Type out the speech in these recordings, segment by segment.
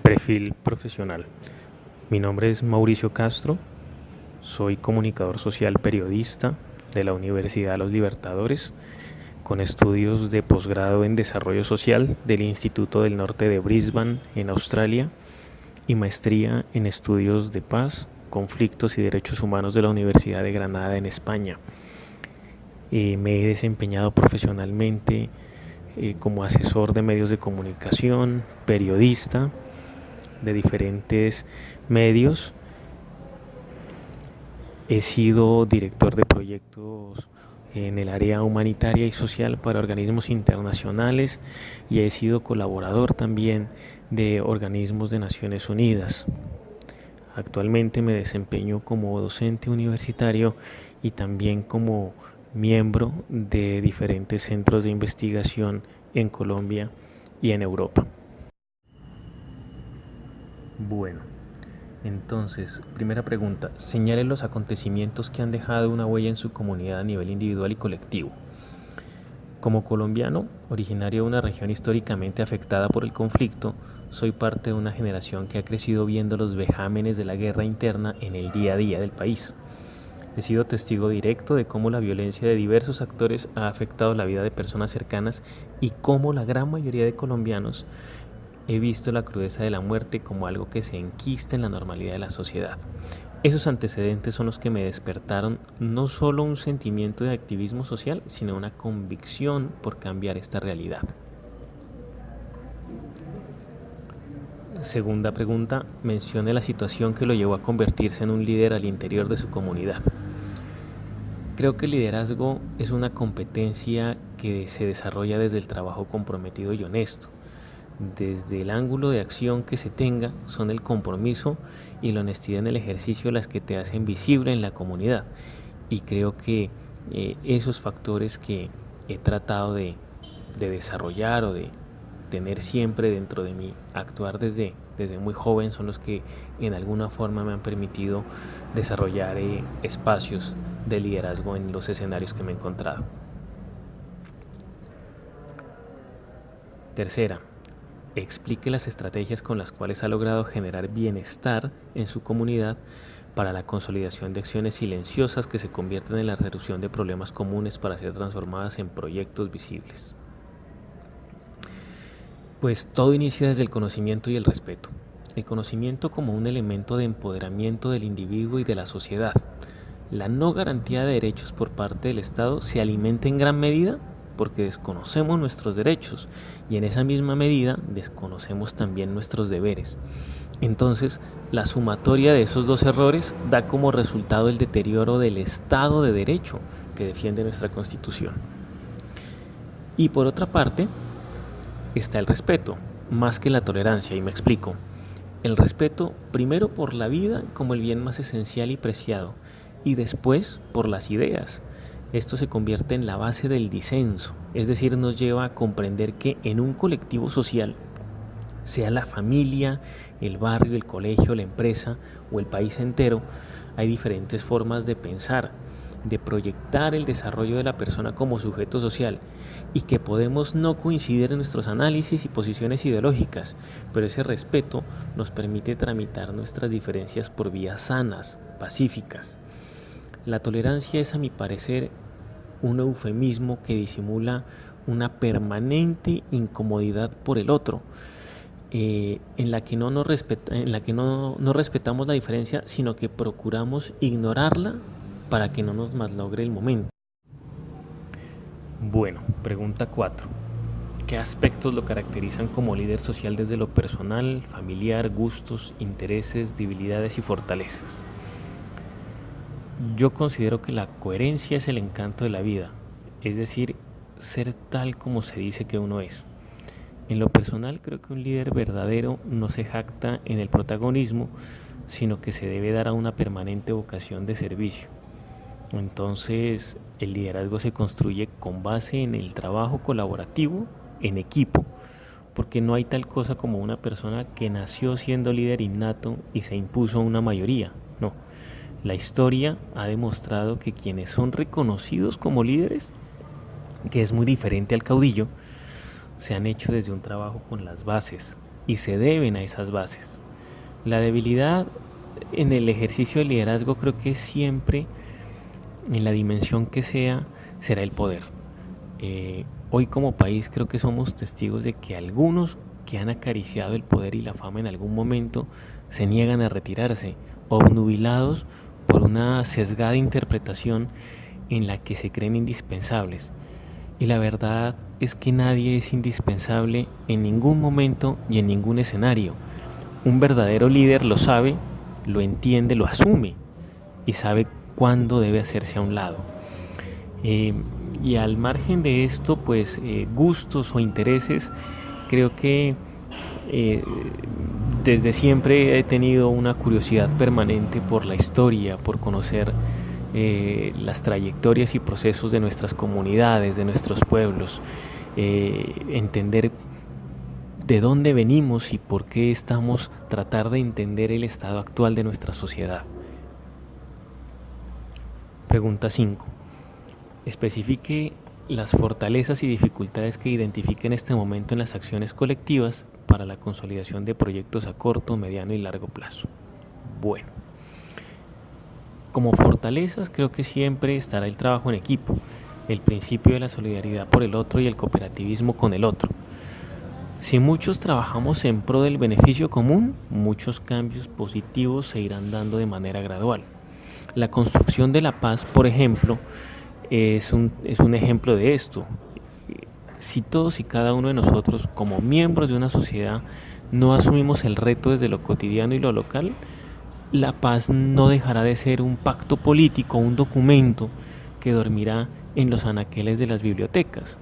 Perfil profesional. Mi nombre es Mauricio Castro, soy comunicador social periodista de la Universidad Los Libertadores, con estudios de posgrado en desarrollo social del Instituto del Norte de Brisbane en Australia y maestría en estudios de paz, conflictos y derechos humanos de la Universidad de Granada en España. Me he desempeñado profesionalmente como asesor de medios de comunicación, periodista de diferentes medios. He sido director de proyectos en el área humanitaria y social para organismos internacionales y he sido colaborador también de organismos de Naciones Unidas. Actualmente me desempeño como docente universitario y también como miembro de diferentes centros de investigación en Colombia y en Europa. Bueno, entonces, primera pregunta, señale los acontecimientos que han dejado una huella en su comunidad a nivel individual y colectivo. Como colombiano, originario de una región históricamente afectada por el conflicto, soy parte de una generación que ha crecido viendo los vejámenes de la guerra interna en el día a día del país. He sido testigo directo de cómo la violencia de diversos actores ha afectado la vida de personas cercanas y cómo la gran mayoría de colombianos he visto la crudeza de la muerte como algo que se enquista en la normalidad de la sociedad. Esos antecedentes son los que me despertaron no solo un sentimiento de activismo social, sino una convicción por cambiar esta realidad. Segunda pregunta, mencione la situación que lo llevó a convertirse en un líder al interior de su comunidad. Creo que el liderazgo es una competencia que se desarrolla desde el trabajo comprometido y honesto. Desde el ángulo de acción que se tenga, son el compromiso y la honestidad en el ejercicio las que te hacen visible en la comunidad. Y creo que esos factores que he tratado de desarrollar o de tener siempre dentro de mi actuar desde muy joven son los que en alguna forma me han permitido desarrollar espacios de liderazgo en los escenarios que me he encontrado. Tercera, explique las estrategias con las cuales ha logrado generar bienestar en su comunidad para la consolidación de acciones silenciosas que se convierten en la resolución de problemas comunes para ser transformadas en proyectos visibles. Pues todo inicia desde el conocimiento y el respeto. El conocimiento como un elemento de empoderamiento del individuo y de la sociedad. La no garantía de derechos por parte del Estado se alimenta en gran medida porque desconocemos nuestros derechos y en esa misma medida desconocemos también nuestros deberes. Entonces, la sumatoria de esos dos errores da como resultado el deterioro del Estado de Derecho que defiende nuestra Constitución. Y por otra parte, está el respeto, más que la tolerancia, y me explico. El respeto primero por la vida como el bien más esencial y preciado, y después por las ideas. Esto se convierte en la base del disenso, es decir, nos lleva a comprender que en un colectivo social, sea la familia, el barrio, el colegio, la empresa o el país entero, hay diferentes formas de pensar, de proyectar el desarrollo de la persona como sujeto social y que podemos no coincidir en nuestros análisis y posiciones ideológicas, pero ese respeto nos permite tramitar nuestras diferencias por vías sanas, pacíficas. La tolerancia es, a mi parecer, un eufemismo que disimula una permanente incomodidad por el otro, en la que no respetamos la diferencia, sino que procuramos ignorarla para que no nos malogre el momento. Bueno, pregunta 4. ¿Qué aspectos lo caracterizan como líder social desde lo personal, familiar, gustos, intereses, debilidades y fortalezas? Yo considero que la coherencia es el encanto de la vida, es decir, ser tal como se dice que uno es. En lo personal, creo que un líder verdadero no se jacta en el protagonismo, sino que se debe dar a una permanente vocación de servicio. Entonces, el liderazgo se construye con base en el trabajo colaborativo, en equipo, porque no hay tal cosa como una persona que nació siendo líder innato y se impuso a una mayoría. No, la historia ha demostrado que quienes son reconocidos como líderes, que es muy diferente al caudillo, se han hecho desde un trabajo con las bases, y se deben a esas bases. La debilidad en el ejercicio de liderazgo creo que siempre, en la dimensión que sea, será el poder. Hoy como país creo que somos testigos de que algunos que han acariciado el poder y la fama en algún momento se niegan a retirarse, obnubilados por una sesgada interpretación en la que se creen indispensables. Y la verdad es que nadie es indispensable en ningún momento y en ningún escenario. Un verdadero líder lo sabe, lo entiende, lo asume y sabe cuándo debe hacerse a un lado. Y al margen de esto, pues gustos o intereses, creo que desde siempre he tenido una curiosidad permanente por la historia, por conocer las trayectorias y procesos de nuestras comunidades, de nuestros pueblos, entender de dónde venimos y por qué estamos, tratar de entender el estado actual de nuestra sociedad. Pregunta 5. Especifique las fortalezas y dificultades que identifique en este momento en las acciones colectivas para la consolidación de proyectos a corto, mediano y largo plazo. Bueno, como fortalezas creo que siempre estará el trabajo en equipo, el principio de la solidaridad por el otro y el cooperativismo con el otro. Si muchos trabajamos en pro del beneficio común, muchos cambios positivos se irán dando de manera gradual. La construcción de la paz, por ejemplo, es un ejemplo de esto. Si todos y cada uno de nosotros, como miembros de una sociedad, no asumimos el reto desde lo cotidiano y lo local, la paz no dejará de ser un pacto político, un documento que dormirá en los anaqueles de las bibliotecas.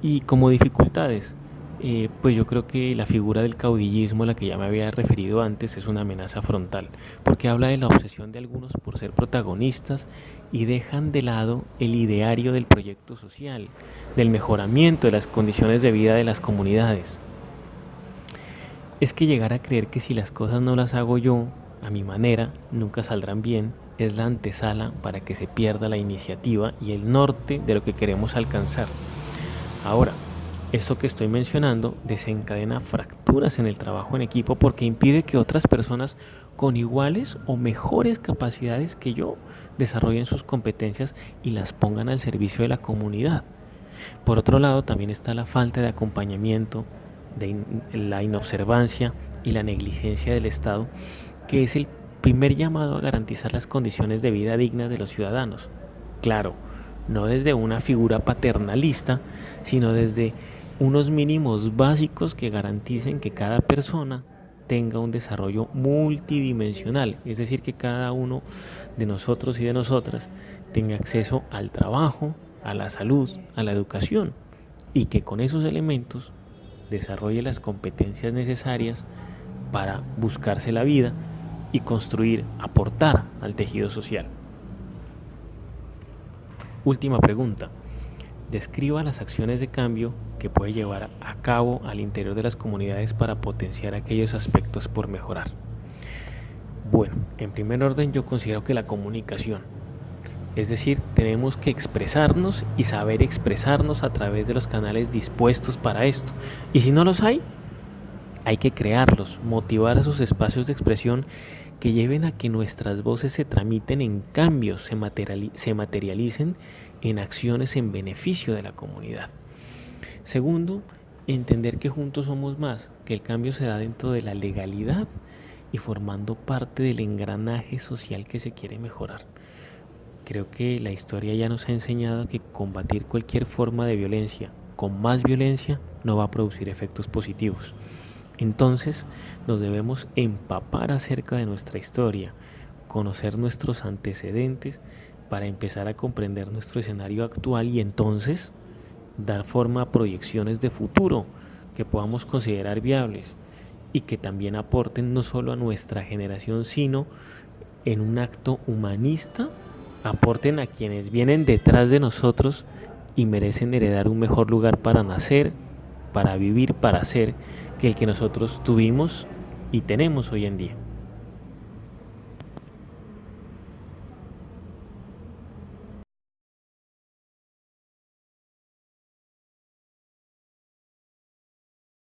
Y como dificultades, pues yo creo que la figura del caudillismo a la que ya me había referido antes es una amenaza frontal, porque habla de la obsesión de algunos por ser protagonistas y dejan de lado el ideario del proyecto social, del mejoramiento de las condiciones de vida de las comunidades. Es que llegar a creer que si las cosas no las hago yo, a mi manera, nunca saldrán bien, es la antesala para que se pierda la iniciativa y el norte de lo que queremos alcanzar. Ahora, esto que estoy mencionando desencadena fracturas en el trabajo en equipo porque impide que otras personas con iguales o mejores capacidades que yo desarrollen sus competencias y las pongan al servicio de la comunidad. Por otro lado, también está la falta de acompañamiento, la inobservancia y la negligencia del Estado, que es el primer llamado a garantizar las condiciones de vida dignas de los ciudadanos. Claro, no desde una figura paternalista, sino desde unos mínimos básicos que garanticen que cada persona tenga un desarrollo multidimensional, es decir, que cada uno de nosotros y de nosotras tenga acceso al trabajo, a la salud, a la educación, y que con esos elementos desarrolle las competencias necesarias para buscarse la vida y construir, aportar al tejido social. Última pregunta. Describa las acciones de cambio que puede llevar a cabo al interior de las comunidades para potenciar aquellos aspectos por mejorar. Bueno, en primer orden yo considero que la comunicación, es decir, tenemos que expresarnos y saber expresarnos a través de los canales dispuestos para esto. Y si no los hay que crearlos, motivar a esos espacios de expresión que lleven a que nuestras voces se tramiten en cambios, se materialicen en acciones en beneficio de la comunidad. Segundo, entender que juntos somos más, que el cambio se da dentro de la legalidad y formando parte del engranaje social que se quiere mejorar. Creo que la historia ya nos ha enseñado que combatir cualquier forma de violencia con más violencia no va a producir efectos positivos. Entonces nos debemos empapar acerca de nuestra historia, conocer nuestros antecedentes para empezar a comprender nuestro escenario actual y entonces dar forma a proyecciones de futuro que podamos considerar viables y que también aporten no solo a nuestra generación, sino en un acto humanista, aporten a quienes vienen detrás de nosotros y merecen heredar un mejor lugar para nacer, para vivir, para ser, que el que nosotros tuvimos y tenemos hoy en día.